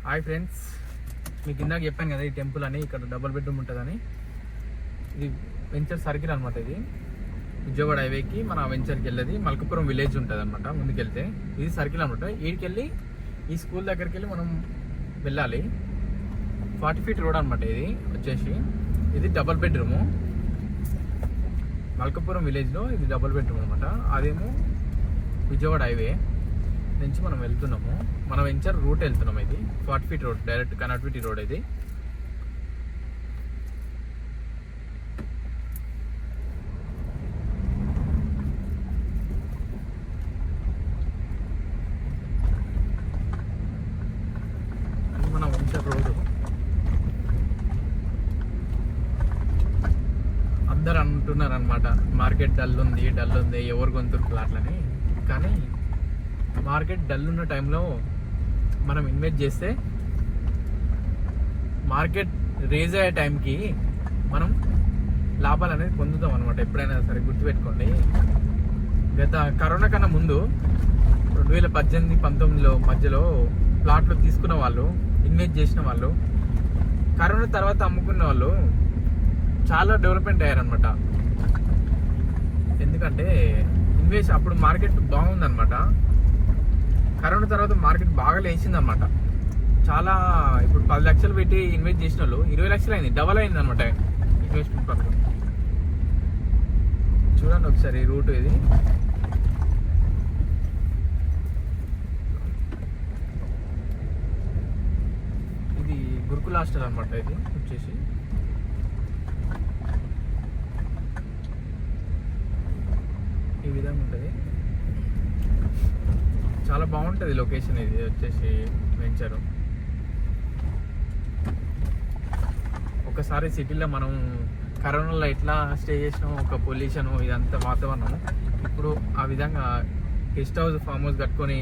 Hi friends, మీకు ఇందాక చెప్పాను కదా ఈ టెంపుల్ అని, ఇక్కడ డబుల్ బెడ్రూమ్ ఉంటుందని. ఇది వెంచర్ సర్కిల్ అనమాట. ఇది విజయవాడ హైవేకి మన వెంచర్కి వెళ్ళేది మల్కపురం విలేజ్ ఉంటుంది అనమాట. ముందుకెళ్తే ఇది సర్కిల్ అనమాట. వీడికి వెళ్ళి ఈ స్కూల్ దగ్గరికి వెళ్ళి మనం వెళ్ళాలి. 40 feet రోడ్ అనమాట. ఇది వచ్చేసి ఇది డబుల్ బెడ్రూము. మల్కపురం విలేజ్లో ఇది డబుల్ బెడ్రూమ్ అనమాట. అదేమో విజయవాడ హైవే నుంచి మనం వెళ్తున్నాము. మన వెంచర్ రూట్ వెళ్తున్నాము. ఇది 40 feet road, direct connectivity road. ఇది మన వెంచర్ రోడ్. అందరు అంటున్నారు అనమాట, మార్కెట్ డల్ ఉంది ఎవరు గొంతురు ప్లాట్లని. కానీ మార్కెట్ డల్ ఉన్న టైంలో మనం ఇన్వెస్ట్ చేస్తే మార్కెట్ రేజ్ అయ్యే టైంకి మనం లాభాలు అనేది పొందుతాం అనమాట. ఎప్పుడైనా సరే గుర్తుపెట్టుకోండి. గత కరోనా కన్నా ముందు 2018-19 మధ్యలో ప్లాట్లు తీసుకున్న వాళ్ళు, ఇన్వెస్ట్ చేసిన వాళ్ళు, కరోనా తర్వాత అమ్ముకున్న వాళ్ళు చాలా డెవలప్మెంట్ అయ్యారనమాట. ఎందుకంటే ఇన్వెస్ట్ అప్పుడు మార్కెట్ బాగుందనమాట. కరోనా తర్వాత మార్కెట్ బాగా లేచిందనమాట. చాలా ఇప్పుడు 10 లక్షలు పెట్టి ఇన్వెస్ట్ చేసిన వాళ్ళు 20 లక్షలు అయింది, డబల్ అయింది అనమాట ఇన్వెస్ట్మెంట్ పక్కన. చూడండి ఒకసారి రూట్. ఇది గురుకుల హాస్టల్ అనమాట. ఇది వచ్చేసి ఈ విధంగా ఉంటుంది. చాలా బాగుంటుంది లొకేషన్. ఇది వచ్చేసి వెంచరు. ఒకసారి సిటీలో మనం కరోనాలో ఎట్లా స్టే చేసినాం, ఒక పొల్యూషన్, ఇదంతా వాతావరణం. ఇప్పుడు ఆ విధంగా గెస్ట్ హౌస్, ఫామ్ హౌస్ కట్టుకొని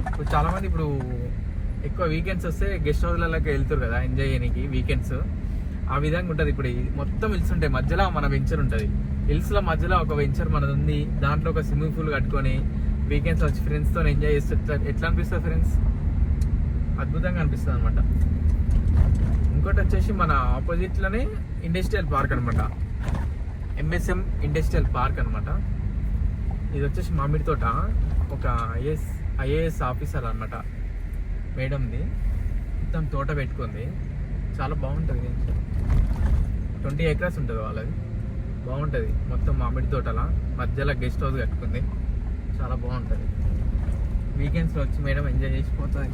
ఇప్పుడు చాలామంది ఇప్పుడు ఎక్కువ వీకెండ్స్ వస్తే గెస్ట్ హౌస్లలోకి వెళ్తారు కదా ఎంజాయ్ చేయడానికి వీకెండ్స్. ఆ విధంగా ఉంటుంది. ఇప్పుడు మొత్తం హిల్స్ ఉంటాయి, మధ్యలో మన వెంచర్ ఉంటుంది. హిల్స్లో మధ్యలో ఒక వెంచర్ మనది ఉంది. దాంట్లో ఒక స్విమ్మింగ్ పూల్ కట్టుకొని వీకెండ్స్ వచ్చి ఫ్రెండ్స్తో ఎంజాయ్ చేస్తే ఎట్లా అనిపిస్తుంది ఫ్రెండ్స్? అద్భుతంగా అనిపిస్తుంది అనమాట. ఇంకోటి వచ్చేసి మన ఆపోజిట్లోనే ఇండస్ట్రియల్ పార్క్ అనమాట. MSM ఇండస్ట్రియల్ పార్క్ అనమాట. ఇది వచ్చేసి మామిడి తోట. ఒక ఐఏఎస్ ఆఫీసర్ అనమాట మేడంది. మొత్తం తోట పెట్టుకుంది. చాలా బాగుంటుంది. 20 acres ఉంటుంది వాళ్ళది. బాగుంటుంది మొత్తం మామిడి తోటలా. మధ్యలో గెస్ట్ హౌస్ కట్టుకుంది. చాలా బాగుంటుంది. వీకెండ్స్లో వచ్చి మేడం ఎంజాయ్ చేసిపోతుంది.